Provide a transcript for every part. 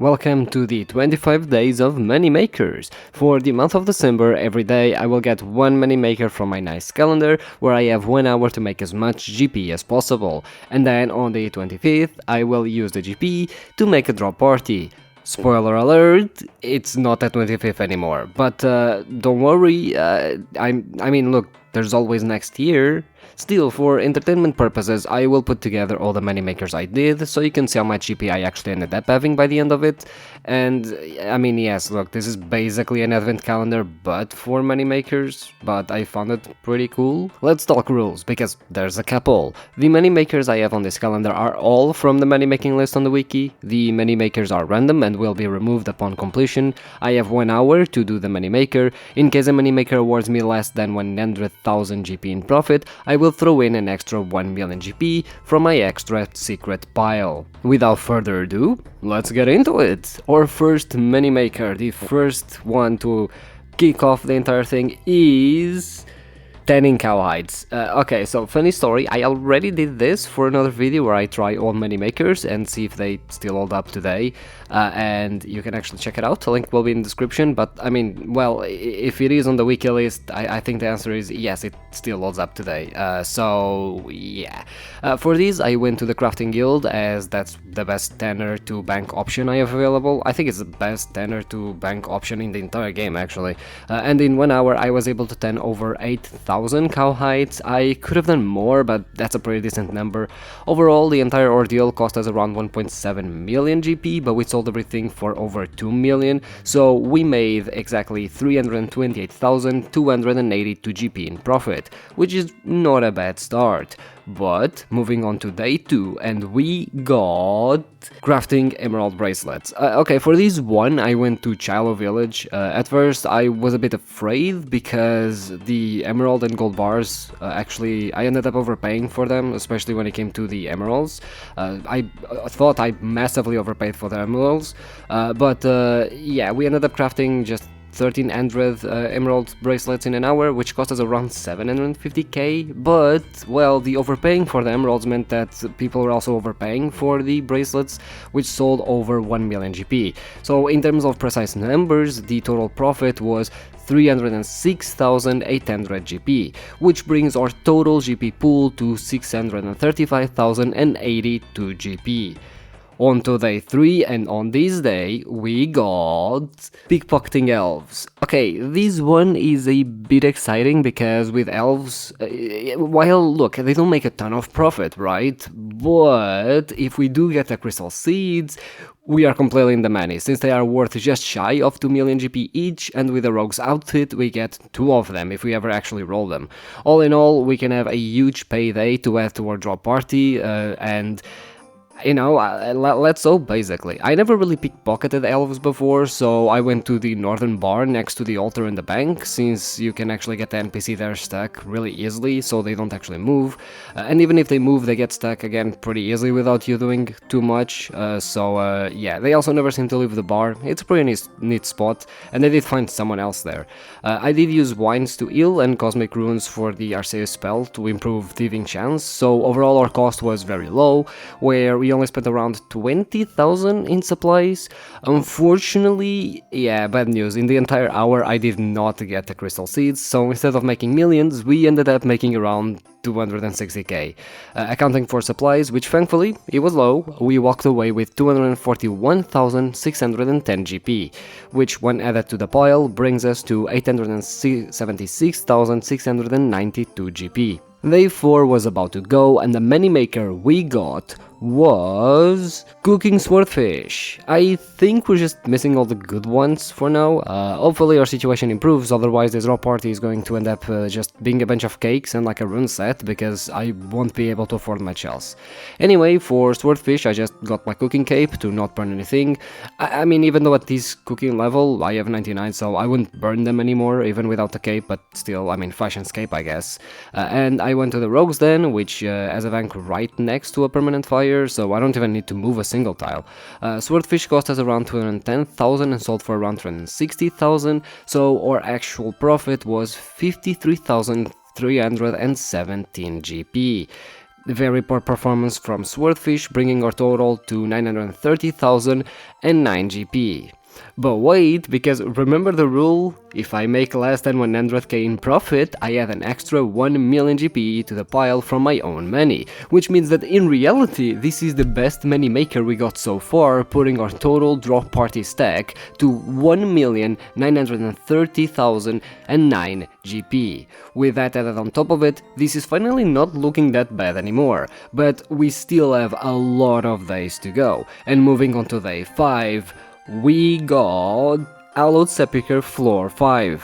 Welcome to the 25 days of money makers. For the month of December, every day I will get one money maker from my nice calendar where I have 1 hour to make as much GP as possible. And then on the 25th, I will use the GP to make a drop party. Spoiler alert, it's not at 25th anymore, but don't worry, look, there's always next year. Still, for entertainment purposes, I will put together all the money makers I did, so you can see how much GP I actually ended up having by the end of it. And, yes, look, this is basically an advent calendar, but for money makers, but I found it pretty cool. Let's talk rules, because there's a couple. The money makers I have on this calendar are all from the money making list on the wiki. The money makers are random and will be removed upon completion. I have 1 hour to do the money maker. In case a money maker awards me less than 100,000 GP in profit, I will throw in an extra 1 million GP from my extra secret pile. Without further ado, let's get into it! Our first money maker, the first one to kick off the entire thing, is tanning cow hides. Okay, so funny story, I already did this for another video where I try all money makers and see if they still hold up today, and you can actually check it out, the link will be in the description, but if it is on the wiki list, I think the answer is yes, it still holds up today, so yeah. For these I went to the crafting guild, as that's the best tanner to bank option I have available. I think it's the best tanner to bank option in the entire game actually, and in 1 hour I was able to tan over 8,000 cow hides. I could have done more, but that's a pretty decent number. Overall, the entire ordeal cost us around 1.7 million GP, but we sold everything for over 2 million, so we made exactly 328,282 GP in profit, which is not a bad start. But moving on to day 2, and we got crafting emerald bracelets. Okay, for this one I went to Chilo village. At first I was a bit afraid because the emerald and gold bars, actually I ended up overpaying for them, especially when it came to the emeralds. I thought I massively overpaid for the emeralds, but yeah, we ended up crafting just 1300 emerald bracelets in an hour, which cost us around 750k, but, well, the overpaying for the emeralds meant that people were also overpaying for the bracelets, which sold over 1 million GP. So in terms of precise numbers, the total profit was 306,800 GP, which brings our total GP pool to 635,082 GP. On to day 3, and on this day we got pickpocketing elves. Okay, this one is a bit exciting because with elves, while look, they don't make a ton of profit, right? But if we do get the crystal seeds, we are completely in the money, since they are worth just shy of 2 million GP each, and with the rogue's outfit we get 2 of them if we ever actually roll them. All in all, we can have a huge payday to add to our drop party, and let's hope, basically. I never really pickpocketed elves before, so I went to the northern bar next to the altar in the bank, since you can actually get the NPC there stuck really easily, so they don't actually move. And even if they move, they get stuck again pretty easily without you doing too much, yeah, they also never seem to leave the bar. It's a pretty neat spot, and I did find someone else there. I did use wines to heal and cosmic runes for the Arceus spell to improve thieving chance, so overall our cost was very low, where we only spent around 20,000 in supplies. Unfortunately, yeah, bad news, in the entire hour I did not get the crystal seeds, so instead of making millions, we ended up making around 260k. Accounting for supplies, which thankfully, it was low, we walked away with 241,610 GP, which when added to the pile brings us to 876,692 GP. Day 4 was about to go, and the moneymaker we got was cooking swordfish. I think we're just missing all the good ones for now. Hopefully our situation improves, otherwise this drop party is going to end up just being a bunch of cakes and like a rune set, because I won't be able to afford much else. Anyway, for swordfish I just got my cooking cape to not burn anything. I mean, even though at this cooking level I have 99, so I wouldn't burn them anymore even without the cape, but still, I mean, fashion's cape, I guess. And I went to the rogue's den, which has a bank right next to a permanent fire, so I don't even need to move a single tile. Swordfish cost us around 210,000 and sold for around 260,000, so our actual profit was 53,317 GP. Very poor performance from Swordfish, bringing our total to 930,009 GP. But wait, because remember the rule? If I make less than 100k in profit, I add an extra 1 million GP to the pile from my own money, which means that in reality, this is the best money maker we got so far, putting our total drop party stack to 1,930,009 GP. With that added on top of it, this is finally not looking that bad anymore, but we still have a lot of days to go. And moving on to day 5, we got Allowed Sepulchre Floor 5,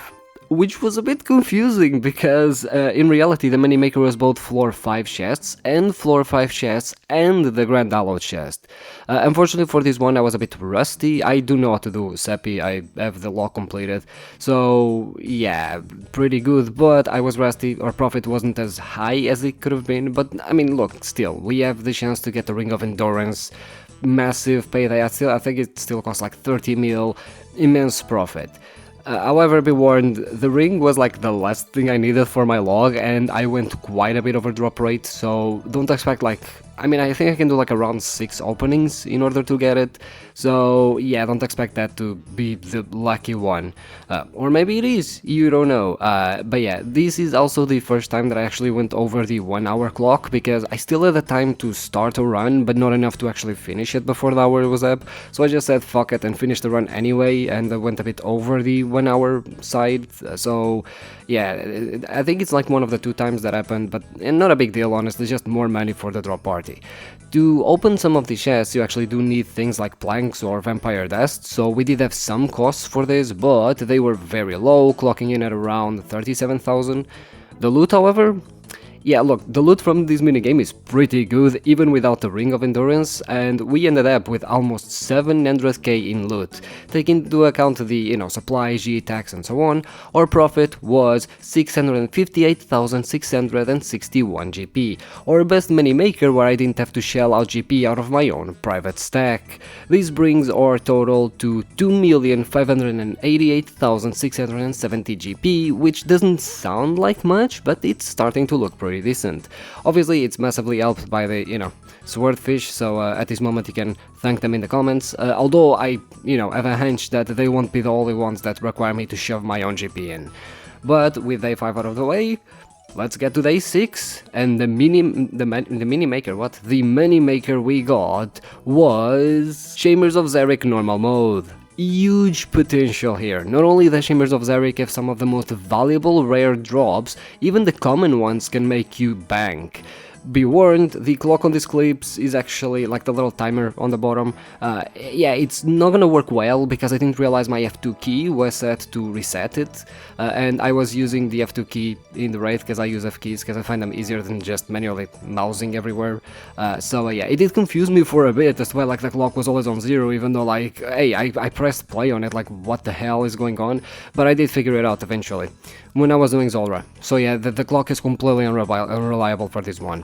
which was a bit confusing because in reality the moneymaker was both Floor 5 chests and Floor 5 chests and the Grand Allowed chest. Unfortunately for this one I was a bit rusty. I do know how to do Seppi, I have the lock completed, so yeah, pretty good, but I was rusty. Our profit wasn't as high as it could have been, but I mean look, still, we have the chance to get the Ring of Endurance. Massive payday. I think it still costs like 30 mil, immense profit. However, be warned, the ring was like the last thing I needed for my log, and I went quite a bit over drop rate, so don't expect like... I mean, I think I can do like around 6 openings in order to get it, so yeah, don't expect that to be the lucky one. Or maybe it is, you don't know. But yeah, this is also the first time that I actually went over the 1 hour clock, because I still had the time to start a run, but not enough to actually finish it before the hour was up, so I just said fuck it and finished the run anyway, and I went a bit over the 1 hour side, so yeah, I think it's like one of the 2 times that happened, but not a big deal honestly, just more money for the drop party. To open some of the chests you actually do need things like planks or vampire dust, so we did have some costs for this, but they were very low, clocking in at around 37,000. The loot, however... yeah, look, the loot from this minigame is pretty good, even without the Ring of Endurance, and we ended up with almost 700k in loot. Taking into account the, supply, G, tax and so on, our profit was 658,661 GP, our best money maker where I didn't have to shell out GP out of my own private stack. This brings our total to 2,588,670 GP, which doesn't sound like much, but it's starting to look pretty decent. Obviously it's massively helped by the, Swordfish, so at this moment you can thank them in the comments, although I, have a hunch that they won't be the only ones that require me to shove my own GP in. But with day 5 out of the way, let's get to day 6, and the money maker we got was Chambers of Xeric normal mode. Huge potential here. Not only the Chambers of Xeric have some of the most valuable rare drops, even the common ones can make you bank. Be warned, the clock on these clips is actually like the little timer on the bottom. Yeah, it's not gonna work well because I didn't realize my F2 key was set to reset it, and I was using the F2 key in the raid because I use F keys because I find them easier than just manually mousing everywhere. So yeah, it did confuse me for a bit as well, like the clock was always on 0 even though like, hey, I pressed play on it, like what the hell is going on? But I did figure it out eventually when I was doing Zolra. So yeah, the clock is completely unreliable for this one.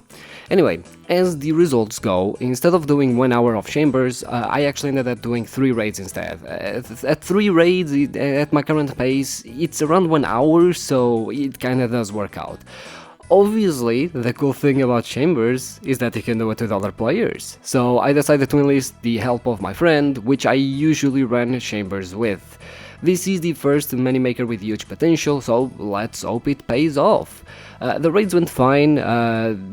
Anyway, as the results go, instead of doing 1 hour of Chambers, I actually ended up doing 3 raids instead. At 3 raids, at my current pace, it's around 1 hour, so it kinda does work out. Obviously, the cool thing about Chambers is that you can do it with other players, so I decided to enlist the help of my friend, which I usually run Chambers with. This is the first moneymaker with huge potential, so let's hope it pays off. The raids went fine.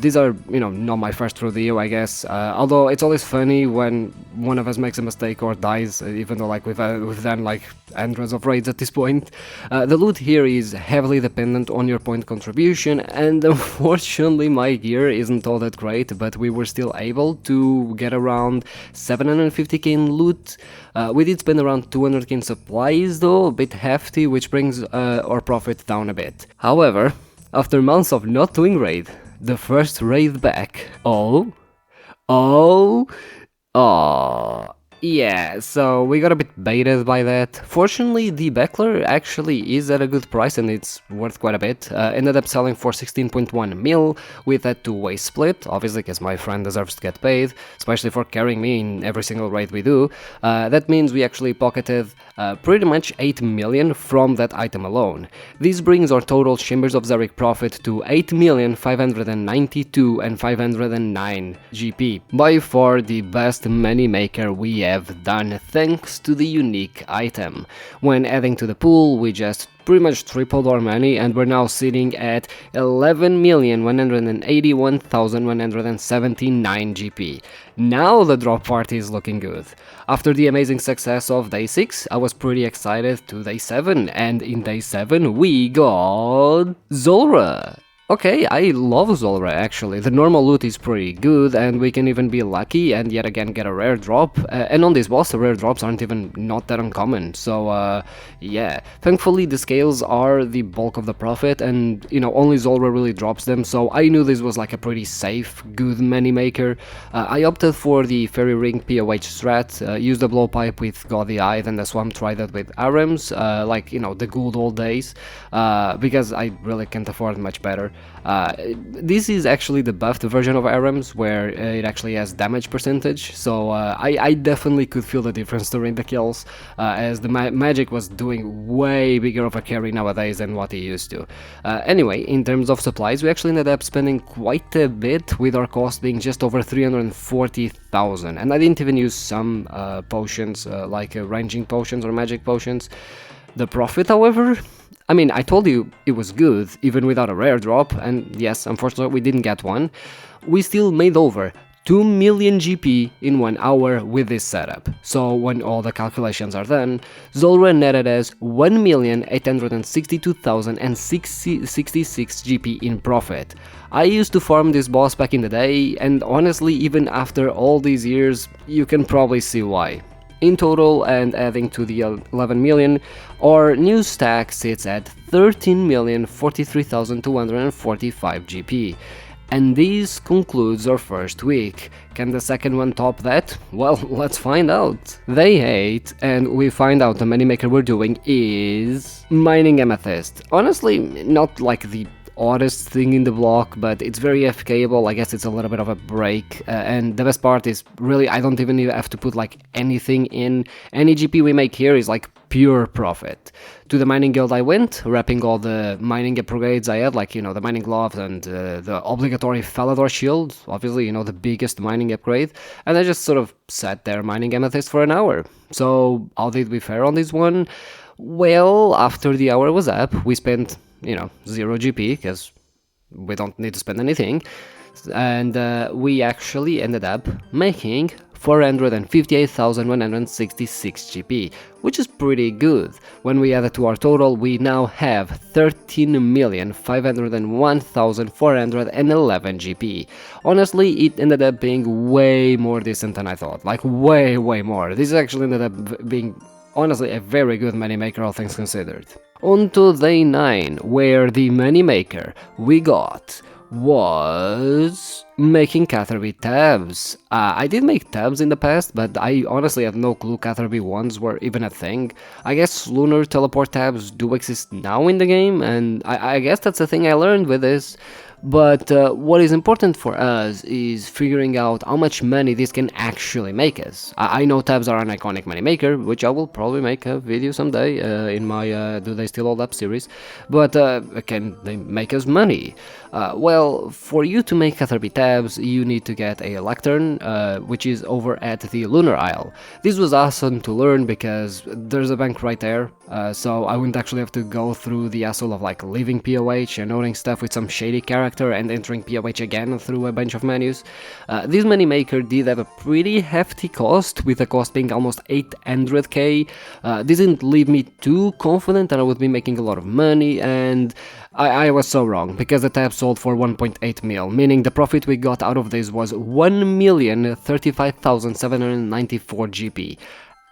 These are, not my first rodeo, I guess. Although it's always funny when one of us makes a mistake or dies, even though like we've done like hundreds of raids at this point. The loot here is heavily dependent on your point contribution, and unfortunately my gear isn't all that great, but we were still able to get around 750k in loot. We did spend around 200k in supplies though, a bit hefty, which brings our profit down a bit. However, after months of not doing raid, the first raid back, yeah, so we got a bit baited by that. Fortunately, the Beckler actually is at a good price and it's worth quite a bit. Ended up selling for 16.1 mil with a 2-way split, obviously because my friend deserves to get paid, especially for carrying me in every single raid we do. That means we actually pocketed pretty much 8 million from that item alone. This brings our total Chambers of Xeric profit to 8,592 and 509 GP. By far the best moneymaker we have done thanks to the unique item. When adding to the pool, we just pretty much tripled our money and we're now sitting at 11,181,179 GP. Now the drop party is looking good. After the amazing success of day 6, I was pretty excited to day 7, and in day 7 we got Zulrah. Okay, I love Zulrah actually. The normal loot is pretty good and we can even be lucky and yet again get a rare drop. And on this boss the rare drops aren't even not that uncommon. So yeah, thankfully the scales are the bulk of the profit and only Zulrah really drops them. So I knew this was like a pretty safe, good moneymaker. I opted for the Fairy Ring POH strat, used the blowpipe with Gaudy Eye, then the Swamp tried that with Arams, like the good old days, because I really can't afford much better. This is actually the buffed version of Arams, where it actually has damage percentage, so I definitely could feel the difference during the kills, as the magic was doing way bigger of a carry nowadays than what it used to. Anyway, in terms of supplies, we actually ended up spending quite a bit, with our cost being just over 340,000, and I didn't even use some potions, like ranging potions or magic potions. The profit, however, I mean, I told you it was good, even without a rare drop, and yes, unfortunately we didn't get one. We still made over 2 million GP in 1 hour with this setup. So when all the calculations are done, Zulrah netted us 1,862,066 GP in profit. I used to farm this boss back in the day, and honestly, even after all these years, you can probably see why. In total, and adding to the 11 million, our new stack sits at 13,043,245 GP. And this concludes our first week. Can the second one top that? Well, let's find out. Day 8, and we find out the moneymaker we're doing is mining amethyst. Honestly, not like the oddest thing in the block, but it's very FKable. I guess it's a little bit of a break, and the best part is really I don't even have to put like anything in. Any GP we make here is like pure profit. To the mining guild I went, wrapping all the mining upgrades I had, like the mining gloves and the obligatory Falador shield, obviously the biggest mining upgrade, and I just sort of sat there mining amethyst for an hour. So how did we fare on this one? Well, after the hour was up, we spent 0 GP, because we don't need to spend anything, and we actually ended up making 458,166 GP, which is pretty good. When we add it to our total, we now have 13,501,411 GP. Honestly, it ended up being way more decent than I thought, like way more. This actually ended up being honestly a very good moneymaker, all things considered. On to day 9, where the moneymaker we got was making Catherby tabs. I did make tabs in the past, but I honestly had no clue Catherby ones were even a thing. I guess lunar teleport tabs do exist now in the game, and I guess that's the thing I learned with this. But what is important for us is figuring out how much money this can actually make us. I know tabs are an iconic moneymaker, which I will probably make a video someday in my Do They Still Hold Up series, but can they make us money? Well, for you to make Catherby tabs, you need to get a lectern, which is over at the Lunar Isle. This was awesome to learn because there's a bank right there, so I wouldn't actually have to go through the hassle of like leaving POH and owning stuff with some shady character and entering POH again through a bunch of menus. This moneymaker did have a pretty hefty cost, with the cost being almost 800k. This didn't leave me too confident that I would be making a lot of money, and I was so wrong, because the tab sold for 1.8 mil, meaning the profit we got out of this was 1,035,794 GP.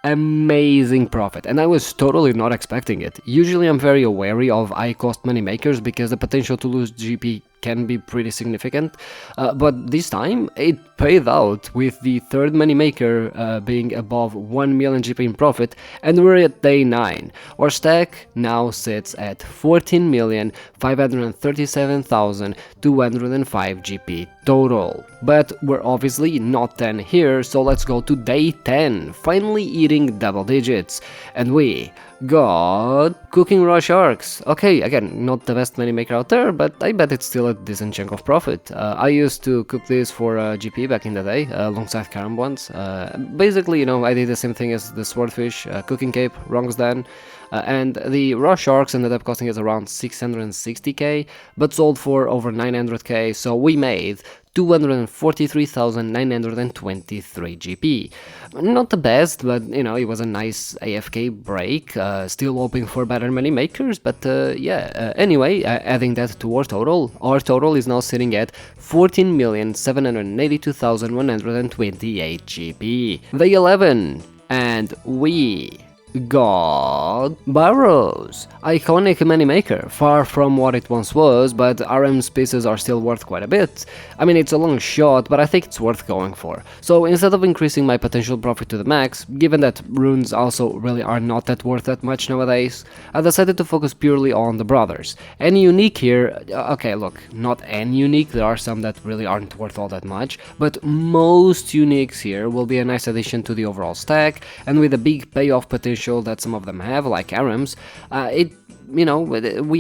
Amazing profit, and I was totally not expecting it. Usually I'm very wary of high cost moneymakers because the potential to lose GP can be pretty significant, but this time it paid out, with the third moneymaker being above 1 million GP in profit, and we're at day 9. Our stack now sits at 14,537,205 GP total. But we're obviously not 10 here, so let's go to day 10, finally eating double digits. And we got cooking raw sharks. Okay, again, not the best money maker out there, but I bet it's still a decent chunk of profit. I used to cook this for GP back in the day, alongside carom ones. Basically, I did the same thing as the swordfish, cooking cape, wrongs then. And the raw sharks ended up costing us around 660k, but sold for over 900k, so we made 243,923 GP. Not the best, but it was a nice AFK break. Still hoping for better money makers, but anyway, adding that to our total is now sitting at 14,782,128 GP. Day 11, and we got Burrows, iconic moneymaker, far from what it once was, but RM's pieces are still worth quite a bit. I mean, it's a long shot, but I think it's worth going for. So instead of increasing my potential profit to the max, given that runes also really are not that worth that much nowadays, I decided to focus purely on the brothers. Any unique here, okay, look, not any unique, there are some that really aren't worth all that much, but most uniques here will be a nice addition to the overall stack, and with a big payoff potential that some of them have, like ARAMs, we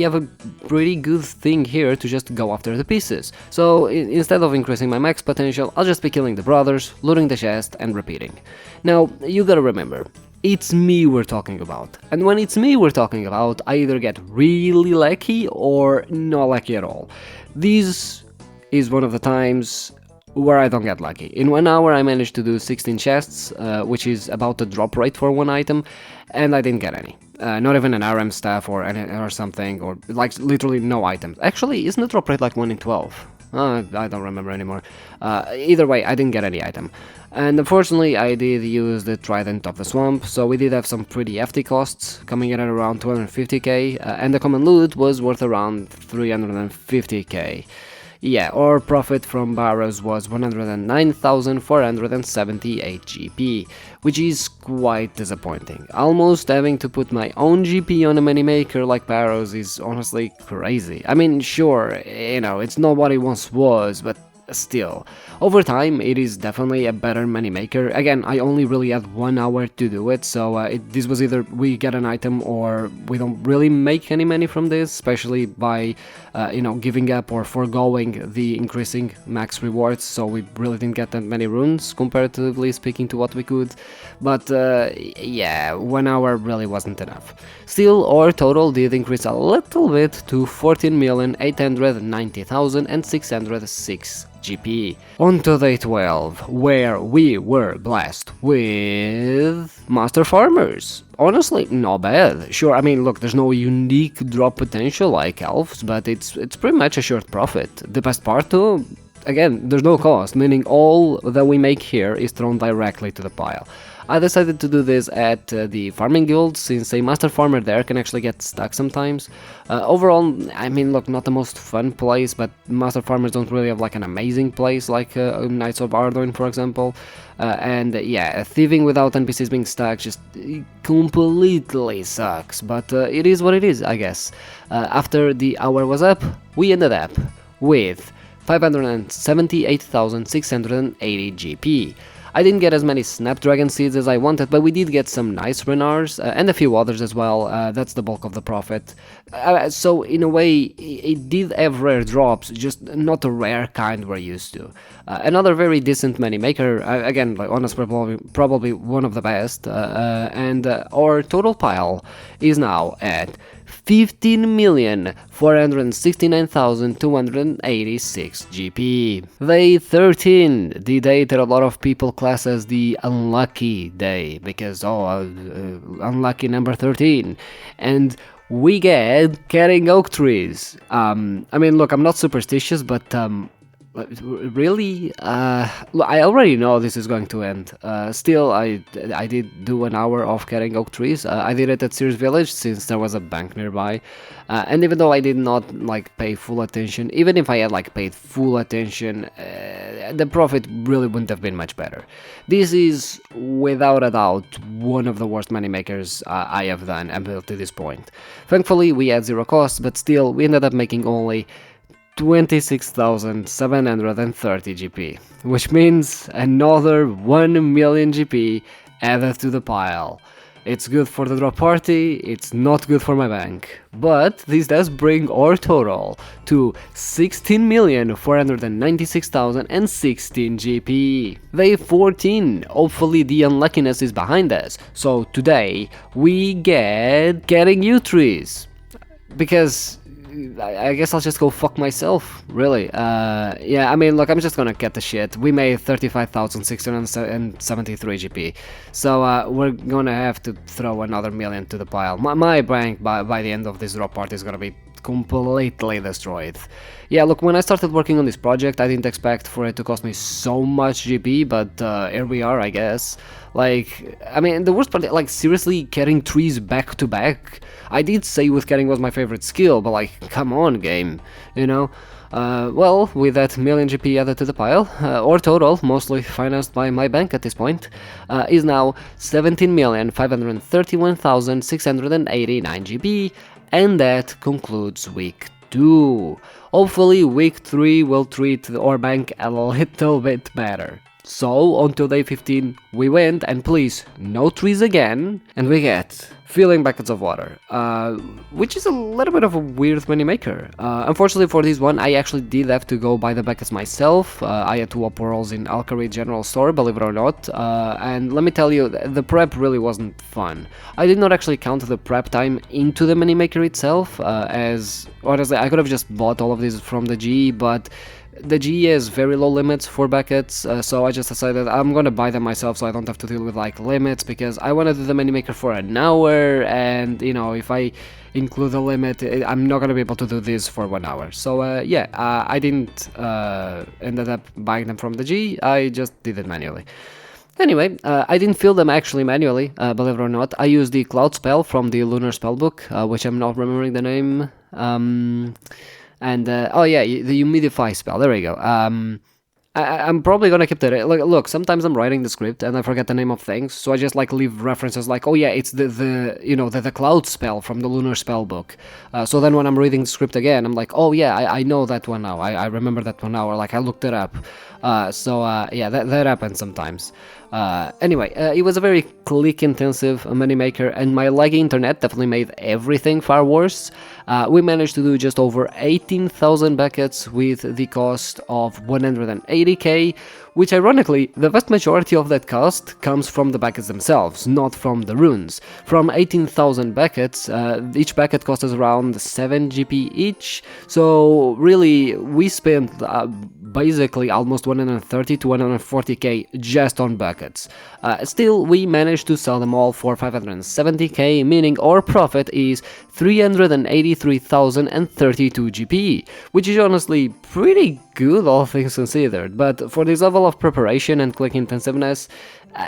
have a pretty good thing here to just go after the pieces. So instead of increasing my max potential, I'll just be killing the brothers, looting the chest, and repeating. Now, you gotta remember, it's me we're talking about. And when it's me we're talking about, I either get really lucky or not lucky at all. This is one of the times where I don't get lucky. In 1 hour I managed to do 16 chests, which is about the drop rate for one item, and I didn't get any. Not even an RM staff or something, or like literally no items. Actually, isn't the drop rate like 1 in 12? I don't remember anymore. Either way, I didn't get any item. And unfortunately, I did use the Trident of the Swamp, so we did have some pretty hefty costs, coming in at around 250k, and the common loot was worth around 350k. Yeah, our profit from Burrows was 109,478 GP, which is quite disappointing. Almost having to put my own GP on a moneymaker like Burrows is honestly crazy. I mean, sure, it's not what it once was, but still. Over time, it is definitely a better moneymaker. Again, I only really had 1 hour to do it, so this was either we get an item or we don't really make any money from this, especially by, giving up or foregoing the increasing max rewards, so we really didn't get that many runes, comparatively speaking to what we could. But, 1 hour really wasn't enough. Still, our total did increase a little bit to 14,890,606 GP. On to day 12, where we were blessed with Master Farmers. Honestly, not bad. Sure, I mean, look, there's no unique drop potential like elves, but it's pretty much a short profit. The best part though, again, there's no cost, meaning all that we make here is thrown directly to the pile. I decided to do this at the farming guild, since a master farmer there can actually get stuck sometimes. Overall, I mean, look, not the most fun place, but master farmers don't really have like an amazing place like Knights of Ardoin, for example. Thieving without NPCs being stuck just completely sucks, but it is what it is, I guess. After the hour was up, we ended up with 578,680 GP. I didn't get as many Snapdragon Seeds as I wanted, but we did get some nice Renars, and a few others as well. That's the bulk of the profit. So in a way, it did have rare drops, just not the rare kind we're used to. Another very decent moneymaker, again, like honestly, probably one of the best, and our total pile is now at 15,469,286 GP. Day 13, the day that a lot of people class as the unlucky day, because, unlucky number 13, and we get carrying oak trees. I mean, look, I'm not superstitious, but, really, I already know this is going to end. Still, I did do an hour of carrying oak trees. I did it at Sears Village since there was a bank nearby, and even though I did not like pay full attention, even if I had like paid full attention, the profit really wouldn't have been much better. This is without a doubt one of the worst moneymakers I have done until to this point. Thankfully, we had zero costs, but still, we ended up making only 26,730 GP, which means another 1 million GP added to the pile. It's good for the drop party, it's not good for my bank. But this does bring our total to 16,496,016 GP. Day 14, hopefully the unluckiness is behind us. So today we get getting you trees. Because I guess I'll just go fuck myself, really. Yeah, I mean, look, I'm just gonna get the shit. We made 35,673 GP, so we're gonna have to throw another million to the pile. My bank by the end of this drop party is gonna be completely destroyed. Yeah, look, when I started working on this project, I didn't expect for it to cost me so much GP, but here we are, I guess. Like, I mean, the worst part, like, seriously, getting trees back to back? I did say with getting was my favorite skill, but like, come on, game, you know? Well, with that million GP added to the pile, our total, mostly financed by my bank at this point, is now 17,531,689 GP, and that concludes week 2. Hopefully week 3 will treat our bank a little bit better. So, until day 15, we went, and please, no trees again, and we get filling buckets of water, which is a little bit of a weird mini maker. Unfortunately for this one, I actually did have to go buy the buckets myself. I had 2 Oporals in Alcari General Store, believe it or not, and let me tell you, the prep really wasn't fun. I did not actually count the prep time into the mini maker itself, as honestly, I could have just bought all of these from the GE, but the GE has very low limits for buckets, so I just decided I'm gonna buy them myself so I don't have to deal with like limits, because I wanna do the mini maker for an hour, and you know, if I include a limit, I'm not gonna be able to do this for 1 hour. So yeah, I didn't ended up buying them from the GE, I just did it manually. Anyway, I didn't fill them actually manually, believe it or not. I used the Cloud Spell from the Lunar Spellbook, which I'm not remembering the name. Oh yeah, the humidify spell, there we go. I'm probably gonna keep that. Look, sometimes I'm writing the script and I forget the name of things, so I just like leave references like, oh yeah, it's the cloud spell from the Lunar Spellbook. So then when I'm reading the script again, I'm like, oh yeah, I know that one now. I remember that one now, or like I looked it up. Yeah, that happens sometimes. Anyway, it was a very click-intensive mini maker, and my laggy internet definitely made everything far worse. We managed to do just over 18,000 buckets with the cost of 180k, which ironically, the vast majority of that cost comes from the buckets themselves, not from the runes. From 18,000 buckets, each bucket cost us around 7 GP each, so really, we spent basically almost 130 to 140k just on buckets. Still, we managed to sell them all for 570k, meaning our profit is 383,032 GP, which is honestly pretty good all things considered, but for this level of preparation and click intensiveness,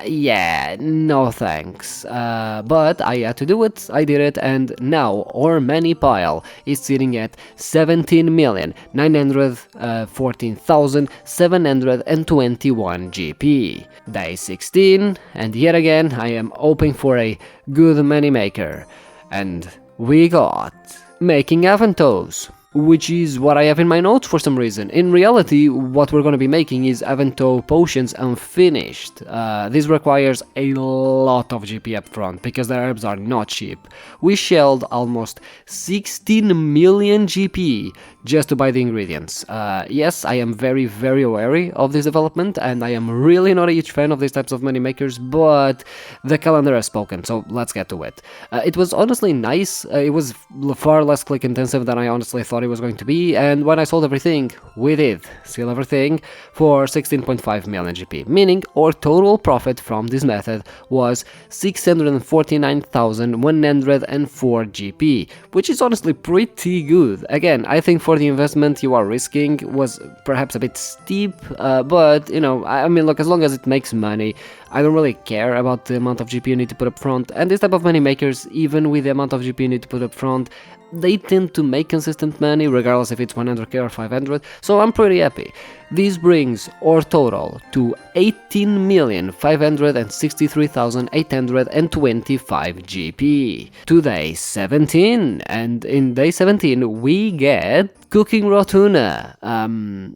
yeah, no thanks. But I had to do it, I did it, and now our money pile is sitting at 17,914,721 GP. Day 16, and yet again I am hoping for a good money maker. And we got making Aventos, which is what I have in my notes for some reason. In reality, what we're going to be making is Avento potions unfinished. This requires a lot of GP up front, because the herbs are not cheap. We shelled almost 16 million GP just to buy the ingredients. Yes, I am very, very wary of this development, and I am really not a huge fan of these types of money makers, but the calendar has spoken, so let's get to it. It was honestly nice. It was far less click intensive than I honestly thought it was going to be, and when I sold everything, we did sell everything for 16.5 million GP, meaning our total profit from this method was 649,104 GP, which is honestly pretty good. Again, I think for the investment you are risking was perhaps a bit steep, but you know, I mean, look, as long as it makes money, I don't really care about the amount of GP you need to put up front, and this type of money makers, even with the amount of GP you need to put up front, they tend to make consistent money regardless if it's 100k or 500, so I'm pretty happy. This brings our total to 18,563,825 GP. To day 17, and in day 17 we get cooking raw tuna.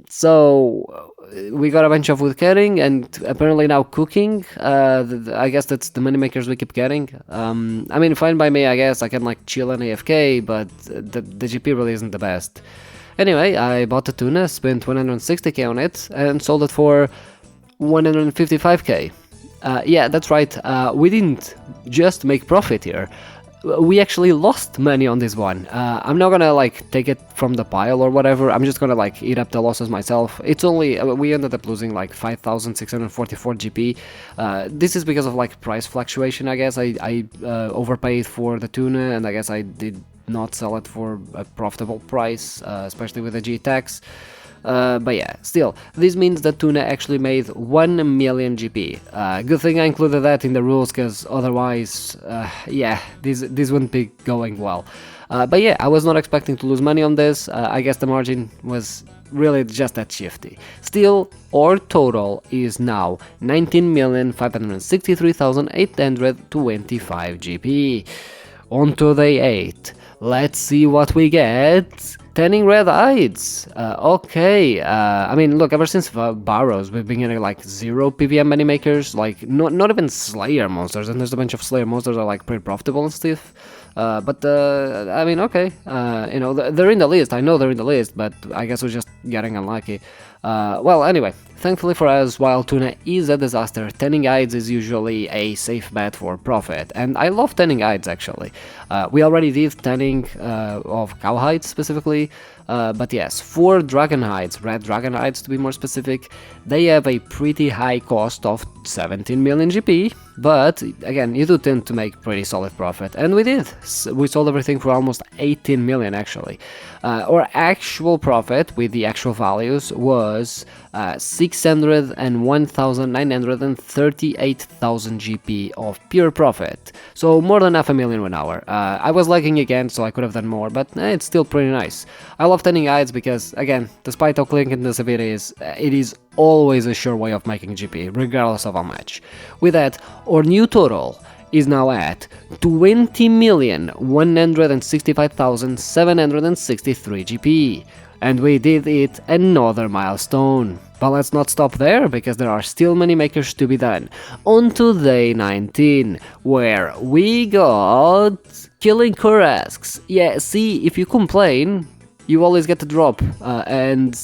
So we got a bunch of woodcutting and apparently now cooking. I guess that's the money makers we keep getting. I mean, fine by me, I guess. I can like chill and AFK, but the GP really isn't the best. Anyway, I bought the tuna, spent 160k on it, and sold it for 155k. Yeah, that's right, we didn't just make profit here. We actually lost money on this one. I'm not gonna like take it from the pile or whatever, I'm just gonna like eat up the losses myself. It's only, we ended up losing like 5,644 GP. This is because of like price fluctuation, I guess. I overpaid for the tuna, and I guess I did not sell it for a profitable price, especially with the G tax. But yeah, still, this means that tuna actually made 1 million GP. Good thing I included that in the rules, because otherwise, yeah, this wouldn't be going well. But yeah, I was not expecting to lose money on this. I guess the margin was really just that shifty. Still, our total is now 19,563,825 GP. On to day 8. Let's see what we get. Tanning red hides. Okay. I mean, look, ever since Barrows, we've been getting like 0 PVM money makers, like not even Slayer monsters, and there's a bunch of Slayer monsters that are like pretty profitable and stuff. But I mean, okay. You know, they're in the list. I know they're in the list, but I guess we're just getting unlucky. Well, anyway, thankfully for us, while tuna is a disaster, tanning hides is usually a safe bet for profit, and I love tanning hides actually. We already did tanning of cow hides specifically, but yes, for dragon hides, red dragon hides to be more specific, they have a pretty high cost of 17 million GP, but again, you do tend to make pretty solid profit, and we did. We sold everything for almost 18 million actually. Our actual profit with the actual values was 601,938,000 GP of pure profit, so more than half a million an hour. I was lagging again, so I could have done more, but it's still pretty nice. I love tanning hides because, again, despite how clinking this video is, it is always a sure way of making GP, regardless of how much. With that, our new total is now at 20,165,763 GP. And we did it another milestone. But let's not stop there, because there are still many makers to be done. On to day 19, where we got killing Kurasks. Yeah, see, if you complain, you always get the drop, and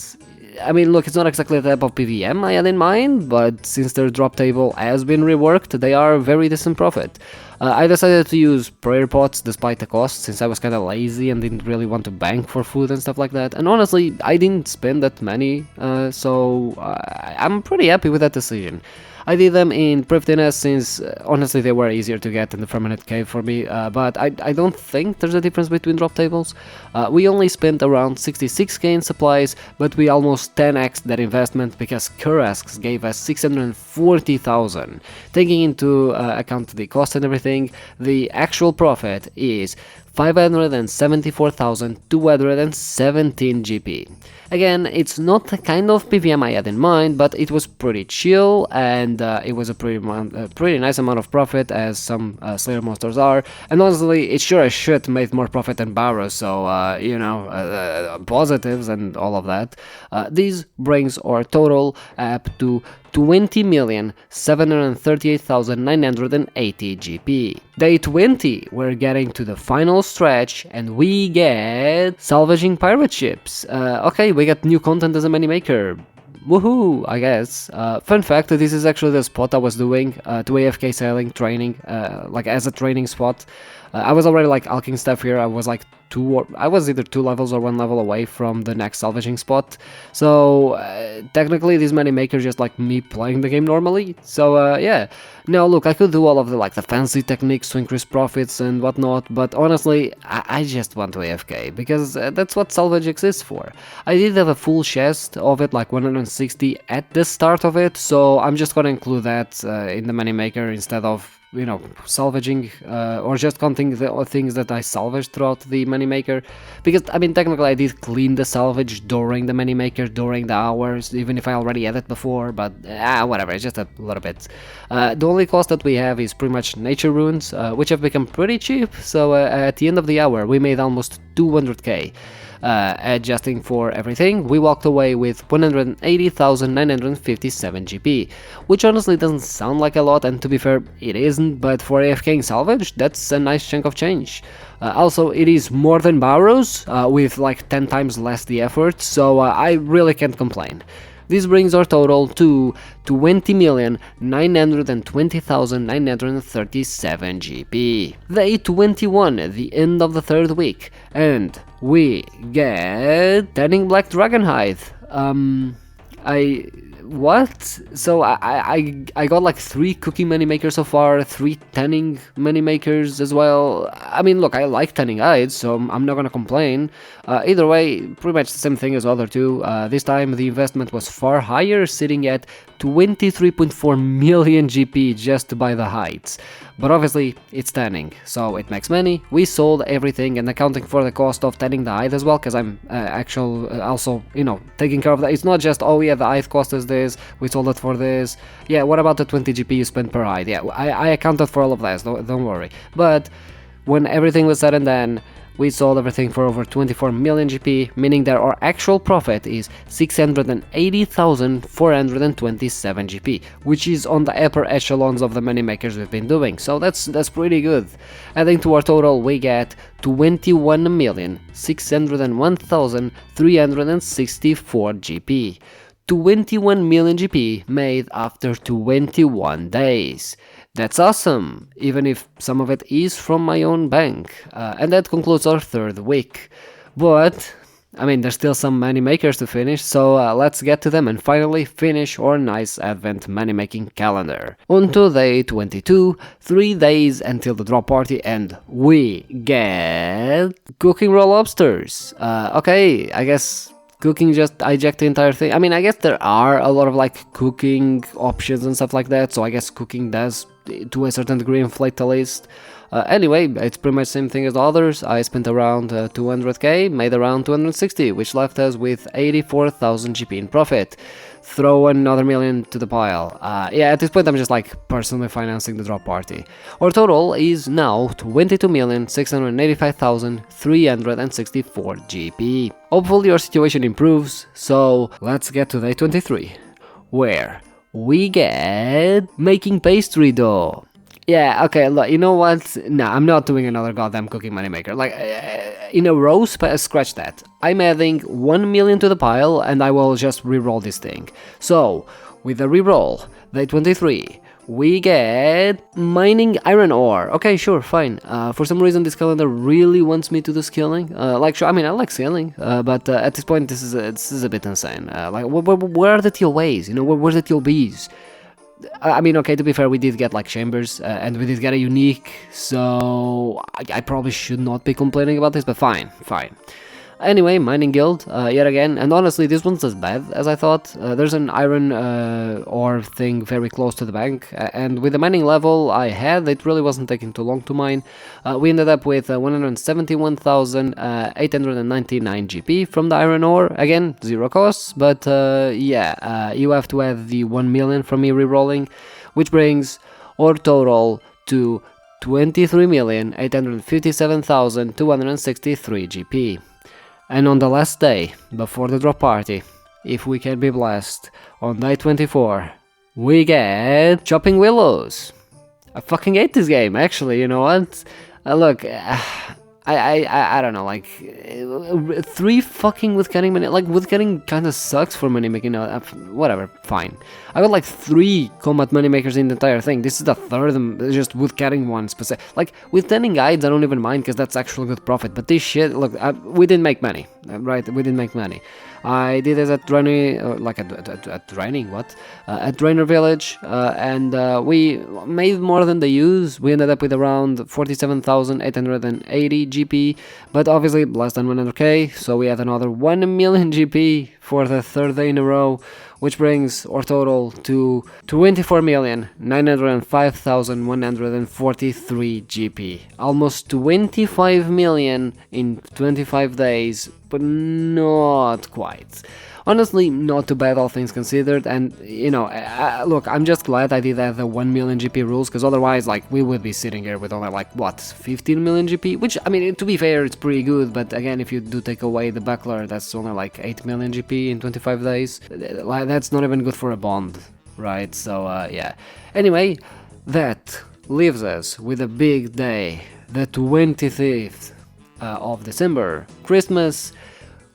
I mean, look, it's not exactly the type of PVM I had in mind, but since their drop table has been reworked, they are very decent profit. I decided to use prayer pots despite the cost, since I was kinda lazy and didn't really want to bank for food and stuff like that, and honestly, I didn't spend that many, so I'm pretty happy with that decision. I did them in Priftiness since honestly they were easier to get in the permanent cave for me, but I don't think there's a difference between drop tables. We only spent around 66k in supplies, but we almost 10x that investment because Kurasks gave us 640,000. Taking into account the cost and everything, the actual profit is 574,217 GP. Again, it's not the kind of PVM I had in mind, but it was pretty chill, and it was a pretty nice amount of profit, as some Slayer monsters are, and honestly, it sure as shit made more profit than Barrows, so, you know, positives and all of that. This brings our total up to 20,738,980 GP. Day 20, we're getting to the final stretch, and we get salvaging pirate ships. Okay, we got new content as a money maker. Woohoo, I guess. Fun fact, this is actually the spot I was doing to AFK sailing training, like as a training spot. I was already like alking stuff here, I was like I was either 2 levels or 1 level away from the next salvaging spot. So technically these money makers just like me playing the game normally. So yeah. Now look, I could do all of the fancy techniques to increase profits and whatnot, but honestly I just want to AFK because that's what salvage exists for. I did have a full chest of it, like 160 at the start of it, so I'm just gonna include that in the money maker instead of salvaging or just counting the things that I salvaged throughout the moneymaker, because I mean technically I did clean the salvage during the moneymaker, during the hours, even if I already had it before, but whatever, it's just a little bit. The only cost that we have is pretty much nature runes, which have become pretty cheap, so at the end of the hour we made almost 200k. Adjusting for everything, we walked away with 180,957 GP, which honestly doesn't sound like a lot, and to be fair, it isn't, but for AFKing salvage, that's a nice chunk of change. Also, it is more than Barrows, with like 10 times less the effort, so I really can't complain. This brings our total to 20,920,937 GP. Day 21, the end of the third week, and we get Tanning Black Dragonhide. What? So I got like 3 cooking moneymakers so far, 3 tanning moneymakers as well. I mean, look, I like tanning hides, so I'm not gonna complain. Either way, pretty much the same thing as other two. This time the investment was far higher, sitting at 23.4 million GP just to buy the hides. But obviously, it's tanning, so it makes money. We sold everything, and accounting for the cost of tanning the hide as well, because I'm also, taking care of that. It's not just, oh yeah, the hide cost is this, we sold it for this. Yeah, what about the 20 GP you spent per hide? Yeah, I accounted for all of that, don't worry. But when everything was said and done, we sold everything for over 24 million GP, meaning that our actual profit is 680,427 GP, which is on the upper echelons of the moneymakers we've been doing, so that's pretty good. Adding to our total, we get 21,601,364 GP. 21 million GP made after 21 days. That's awesome, even if some of it is from my own bank. And that concludes our third week. But, I mean, there's still some money makers to finish, so let's get to them and finally finish our nice Advent money making calendar. On to day 22, 3 days until the drop party, and we get cooking raw lobsters. Okay, I guess cooking just hijacked the entire thing. I mean, I guess there are a lot of cooking options and stuff like that, so I guess cooking does to a certain degree inflate the list. Anyway, it's pretty much the same thing as the others. I spent around 200k, made around 260, which left us with 84,000 GP in profit. Throw another million to the pile. Yeah, at this point I'm just personally financing the drop party. Our total is now 22,685,364 GP. Hopefully your situation improves, so let's get to day 23, where we get making pastry dough. Yeah, okay, look, you know what? Nah, I'm not doing another goddamn cooking moneymaker. In a row, scratch that. I'm adding 1 million to the pile, and I will just reroll this thing. So, with the reroll, day 23, we get mining iron ore. Okay, sure, fine. For some reason, this calendar really wants me to do scaling. Sure, I mean, I like scaling, but at this point, this is a bit insane. Where are the TOAs? Where's the TOBs? I mean, okay, to be fair, we did get chambers, and we did get a unique, so I probably should not be complaining about this, but fine. Anyway, mining guild, yet again, and honestly, this one's as bad as I thought. There's an iron ore thing very close to the bank, and with the mining level I had, it really wasn't taking too long to mine. We ended up with 171,899 GP from the iron ore. Again, 0 costs, but yeah, you have to add the 1 million from me rerolling, which brings our total to 23,857,263 GP. And on the last day, before the drop party, if we can be blessed, on day 24, we get Chopping Willows. I fucking hate this game, actually, you know what? Look, I don't know, like three fucking with cutting many, like with cutting kind of sucks for money making. Whatever, fine. I got like three combat money makers in the entire thing. This is the third, just with cutting one specific. Like with tending guides, I don't even mind because that's actually good profit. But this shit, look, we didn't make money, right? We didn't make money. I did it at Rainy, like at Raining, what? At Rainer Village, and we made more than they use. We ended up with around 47,880 GP, but obviously less than 100k, so we had another 1 million GP for the third day in a row, which brings our total to 24,905,143 GP. Almost 25 million in 25 days, but not quite. Honestly, not too bad all things considered, and you know, look, I'm just glad I did have the 1 million GP rules, because otherwise, like, we would be sitting here with only, like, what, 15 million GP? Which, I mean, to be fair, it's pretty good, but again, if you do take away the buckler, that's only like 8 million GP in 25 days. Like, that's not even good for a bond, right? So, yeah. Anyway, that leaves us with a big day, the 25th of December, Christmas,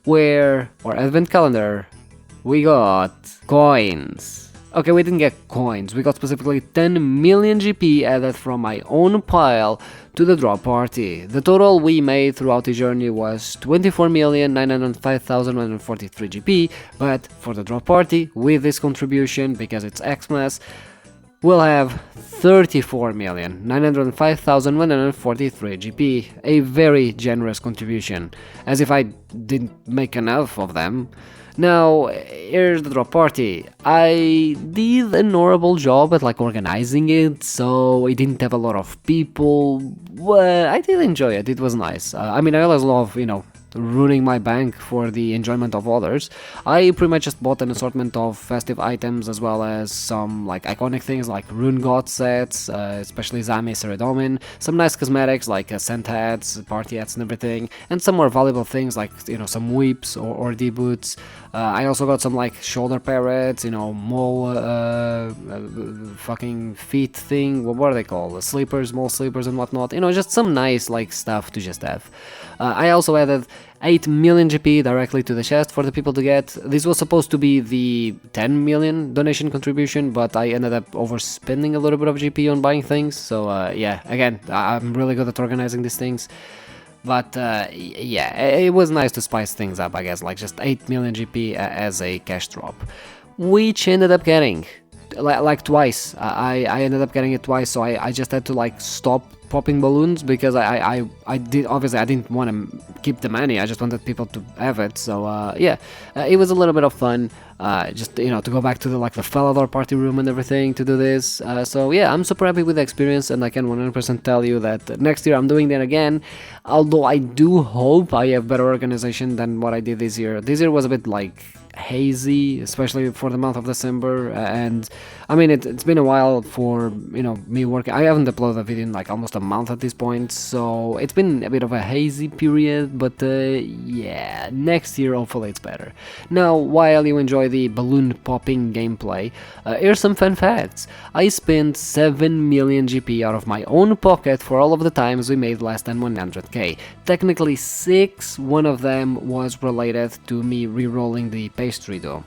where, or advent calendar, we got coins. Okay, we didn't get coins, we got specifically 10 million GP added from my own pile to the drop party. The total we made throughout the journey was 24,905,143 GP, but for the drop party, with this contribution, because it's Xmas, we'll have 34,905,143 GP, a very generous contribution, as if I didn't make enough of them. Now, here's the drop party. I did an horrible job at like organizing it, so it didn't have a lot of people. Well, I did enjoy it, it was nice. I mean, I always love, ruining my bank for the enjoyment of others. I pretty much just bought an assortment of festive items, as well as some like iconic things like Rune God sets, especially Zami Saradomin, some nice cosmetics like scent hats, party hats and everything, and some more valuable things like, some whips or D-boots. I also got some like shoulder parrots, mole fucking feet thing, what are they called? Sleepers, mole sleepers and whatnot, just some nice like stuff to just have. I also added 8 million GP directly to the chest for the people to get. This was supposed to be the 10 million donation contribution, but I ended up overspending a little bit of GP on buying things, so yeah, again, I'm really good at organizing these things. But yeah, it was nice to spice things up, I guess, like just 8 million GP as a cash drop, which ended up getting like twice. I ended up getting it twice, so I just had to like stop popping balloons, because I did, obviously I didn't want to keep the money, I just wanted people to have it. So yeah, it was a little bit of fun, just to go back to the Falador party room and everything to do this. So yeah, I'm super happy with the experience, and I can 100% tell you that next year I'm doing that again, although I do hope I have better organization than what I did this year. This year was a bit like hazy, especially for the month of December, and I mean it's been a while for me working. I haven't uploaded a video in like almost a month at this point, so it's been a bit of a hazy period, but yeah, next year hopefully it's better. Now, while you enjoy the balloon popping gameplay, here's some fun facts. I spent 7 million GP out of my own pocket for all of the times we made less than 100k. Technically 6, one of them was related to me re-rolling the pastry dough.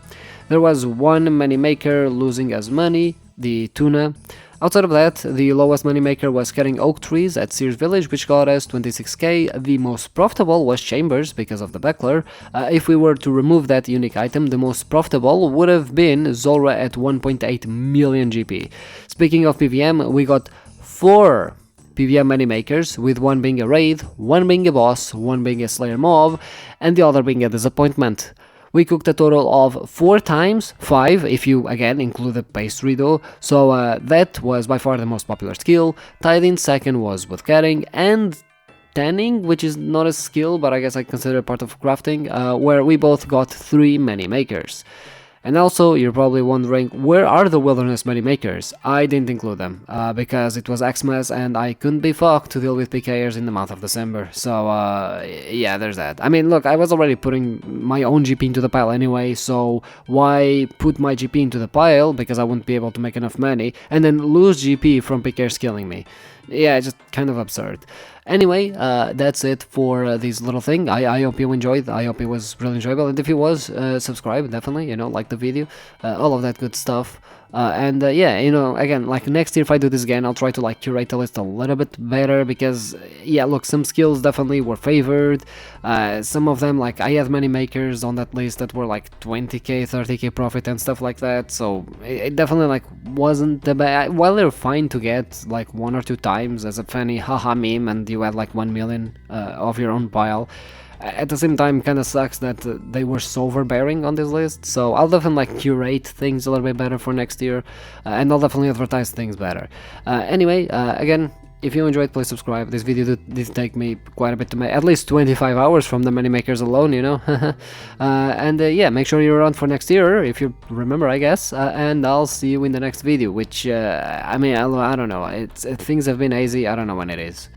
There was one moneymaker losing us money, the tuna. Outside of that, the lowest moneymaker was cutting oak trees at Sears Village, which got us 26k. The most profitable was Chambers because of the buckler. If we were to remove that unique item, the most profitable would have been Zora at 1.8 million GP. Speaking of PVM, we got 4 PVM moneymakers, with one being a raid, one being a boss, one being a slayer mob, and the other being a disappointment. We cooked a total of 4 times, 5 if you again include the pastry dough, so that was by far the most popular skill. Tied in second was with cutting and tanning, which is not a skill, but I guess I consider it part of crafting, where we both got 3 moneymakers. And also, you're probably wondering, where are the wilderness moneymakers? I didn't include them, because it was Xmas and I couldn't be fucked to deal with PKers in the month of December, so yeah, there's that. I mean, look, I was already putting my own GP into the pile anyway, so why put my GP into the pile, because I wouldn't be able to make enough money, and then lose GP from PKers killing me? yeah, just kind of absurd. Anyway, that's it for this little thing. I hope you enjoyed. I hope it was really enjoyable. And if it was, subscribe definitely. Like the video, all of that good stuff. And yeah, again, like next year if I do this again, I'll try to like curate the list a little bit better because yeah, look, some skills definitely were favored. Some of them, like I had many makers on that list that were like 20k, 30k profit and stuff like that. So it definitely like wasn't the bad. While they're fine to get like 1 or 2 times as a funny haha meme, and you had like 1 million of your own pile. At the same time, kind of sucks that they were so overbearing on this list, so I'll definitely like curate things a little bit better for next year, and I'll definitely advertise things better. Anyway, again, if you enjoyed, please subscribe. This video did take me quite a bit to make, at least 25 hours from the many makers alone, and yeah, make sure you're around for next year, if you remember, I guess, and I'll see you in the next video, which, I mean, I don't know, things have been hazy, I don't know when it is.